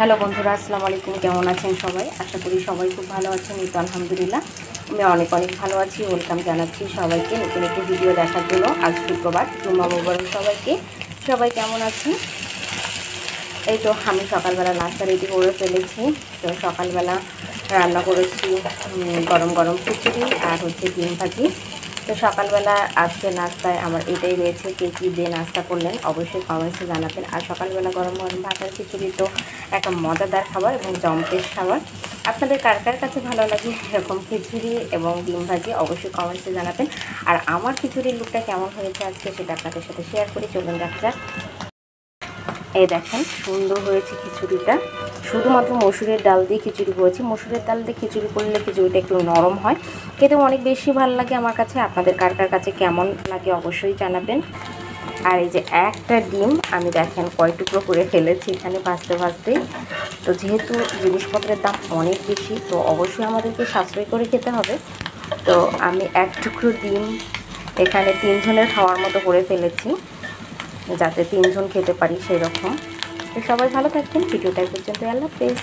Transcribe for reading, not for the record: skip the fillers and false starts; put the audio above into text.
Hello বন্ধুরা, আসসালামু আলাইকুম। কেমন আছেন সবাই? আশা করি সবাই খুব ভালো আছেন। এই তো আলহামদুলিল্লাহ আমি অনেক ভালো আছি। ওয়েলকাম জানাচ্ছি সবাইকে নতুন একটি ভিডিও দেখার জন্য। আজ শুক্রবার, জুম্মা মোবারক সবাইকে। সবাই কেমন আছেন? এই তো আমি সকালবেলা নাস্তা রেডি করে ফেলেছি। তো সকালবেলা রান্না করেছি গরম গরম খিচুড়ি আর হচ্ছে ডিম ভাজি। তো সকালবেলা আজকে নাস্তায় আমার এটাই রয়েছে। কে কী দিয়ে নাস্তা করলেন অবশ্যই কমেন্টসে জানাবেন। আর সকালবেলা গরম গরম ভাত আর খিচুড়ি তো একটা মজাদার খাবার এবং জম্পেশ খাবার। আপনাদের কার কার কাছে ভালো লাগে এরকম খিচুড়ি এবং ডিম ভাজি অবশ্যই কমেন্টসে জানাবেন। আর আমার খিচুড়ির লুকটা কেমন হয়েছে আজকে সেটা আপনাদের সাথে শেয়ার করি। চলুন দেখা যাক। এই দেখেন সুন্দর হয়েছে খিচুড়িটা। শুধুমাত্র মসুরের ডাল দিয়ে খিচুড়ি করেছি। মসুরের ডাল দিয়ে খিচুড়ি করলে খিচুড়িটা একটু নরম হয়, খেতে অনেক বেশি ভালো লাগে আমার কাছে। আপনাদের কার কার কাছে কেমন লাগে অবশ্যই জানাবেন। আর এই যে একটা ডিম আমি দেখেন কয় টুকরো করে ফেলেছি এখানে ভাজতে ভাজতেই। তো যেহেতু জিনিসপত্রের দাম অনেক বেশি, তো অবশ্যই আমাদেরকে সাশ্রয় করে খেতে হবে। তো আমি এক টুকরো ডিম এখানে 3 জনের খাওয়ার মতো করে ফেলেছি, যাতে 3 জন খেতে পারি সেই রকম। তো সবাই ভালো থাকবেন। ভিডিওটা পর্যন্ত। আল্লাহ হাফেজ।